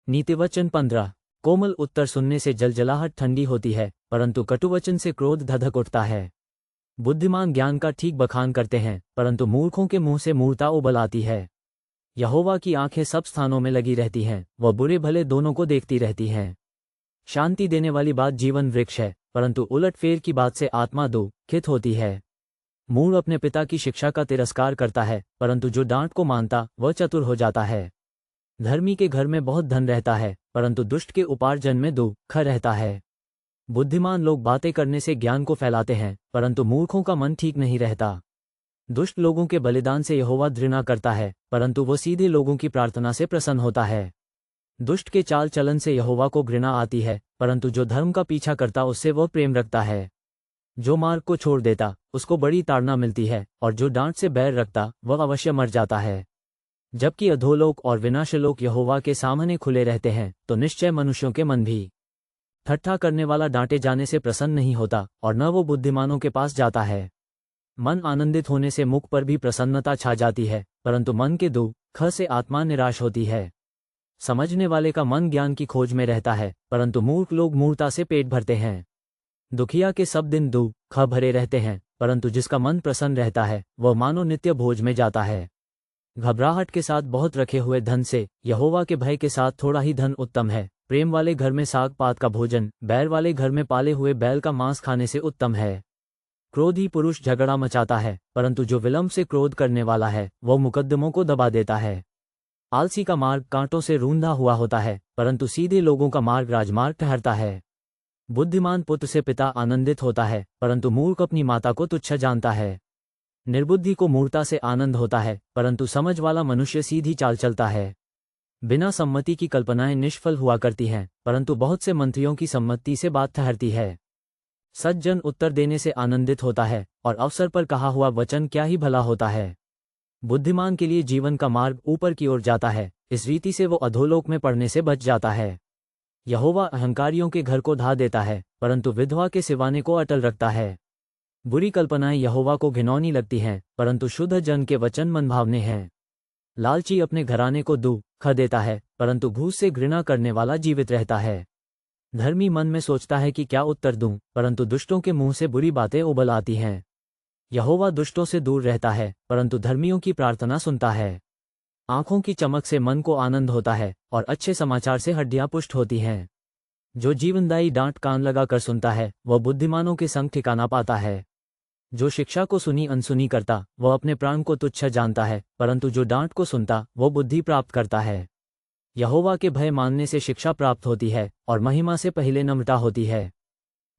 नीतिवचन 15। कोमल उत्तर सुनने से जलजलाहट ठंडी होती है, परंतु कटुवचन से क्रोध धधक उठता है। बुद्धिमान ज्ञान का ठीक बखान करते हैं, परंतु मूर्खों के मुंह से मूर्खता उबल आती है। यहोवा की आंखें सब स्थानों में लगी रहती हैं, वह बुरे भले दोनों को देखती रहती हैं। शांति देने वाली बात जीवन वृक्ष है, परंतु उलटफेर की बात से आत्मा दुखित होती है। मूढ़ अपने पिता की शिक्षा का तिरस्कार करता है, परंतु जो डांट को मानता वह चतुर हो जाता है। धर्मी के घर में बहुत धन रहता है, परंतु दुष्ट के उपार्जन में दुख रहता है। बुद्धिमान लोग बातें करने से ज्ञान को फैलाते हैं, परंतु मूर्खों का मन ठीक नहीं रहता। दुष्ट लोगों के बलिदान से यहोवा घृणा करता है, परंतु वह सीधे लोगों की प्रार्थना से प्रसन्न होता है। दुष्ट के चाल चलन से यहोवा को घृणा आती है, परंतु जो धर्म का पीछा करता उससे वह प्रेम रखता है। जो मार्ग को छोड़ देता उसको बड़ी ताड़ना मिलती है, और जो डांट से बैर रखता वह अवश्य मर जाता है। जबकि अधोलोक और विनाशलोक यहोवा के सामने खुले रहते हैं, तो निश्चय मनुष्यों के मन भी। ठट्ठा करने वाला डांटे जाने से प्रसन्न नहीं होता, और न वो बुद्धिमानों के पास जाता है। मन आनंदित होने से मुख पर भी प्रसन्नता छा जाती है, परंतु मन के दुख से आत्मा निराश होती है। समझने वाले का मन ज्ञान की खोज में रहता है, परंतु मूर्ख लोग मूर्खता से पेट भरते हैं। दुखिया के सब दिन दुख भरे रहते हैं, परंतु जिसका मन प्रसन्न रहता है वह मानो नित्य भोज में जाता है। घबराहट के साथ बहुत रखे हुए धन से यहोवा के भय के साथ थोड़ा ही धन उत्तम है। प्रेम वाले घर में साग पात का भोजन बैर वाले घर में पाले हुए बैल का मांस खाने से उत्तम है। क्रोधी पुरुष झगड़ा मचाता है, परंतु जो विलंब से क्रोध करने वाला है वह मुकद्दमों को दबा देता है। आलसी का मार्ग कांटों से रूंधा हुआ होता है, परंतु सीधे लोगों का मार्ग राजमार्ग ठहरता है। बुद्धिमान पुत्र से पिता आनंदित होता है, परंतु मूर्ख अपनी माता को तुच्छ जानता है। निर्बुद्धि को मूर्खता से आनंद होता है, परंतु समझ वाला मनुष्य सीधी चाल चलता है। बिना सम्मति की कल्पनाएं निष्फल हुआ करती हैं, परंतु बहुत से मंत्रियों की सम्मति से बात ठहरती है। सज्जन उत्तर देने से आनंदित होता है, और अवसर पर कहा हुआ वचन क्या ही भला होता है। बुद्धिमान के लिए जीवन का मार्ग ऊपर की ओर जाता है, इस रीति से वो अधोलोक में पड़ने से बच जाता है। यहोवा अहंकारियों के घर को ढा देता है, परंतु विधवा के सिवाने को अटल रखता है। बुरी कल्पनाएं यहोवा को घिनौनी लगती हैं, परंतु शुद्ध जन के वचन मनभावने हैं। लालची अपने घराने को दुख देता है, परंतु घूस से घृणा करने वाला जीवित रहता है। धर्मी मन में सोचता है कि क्या उत्तर दूं, परंतु दुष्टों के मुंह से बुरी बातें उबल आती हैं। यहोवा दुष्टों से दूर रहता है, परंतु धर्मियों की प्रार्थना सुनता है। आंखों की चमक से मन को आनंद होता है, और अच्छे समाचार से हड्डियां पुष्ट होती हैं। जो जीवनदायी डांट कान लगाकर सुनता है वह बुद्धिमानों के संग ठिकाना पाता है। जो शिक्षा को सुनी अनसुनी करता वह अपने प्राण को तुच्छ जानता है, परंतु जो डांट को सुनता वह बुद्धि प्राप्त करता है। यहोवा के भय मानने से शिक्षा प्राप्त होती है, और महिमा से पहले नम्रता होती है।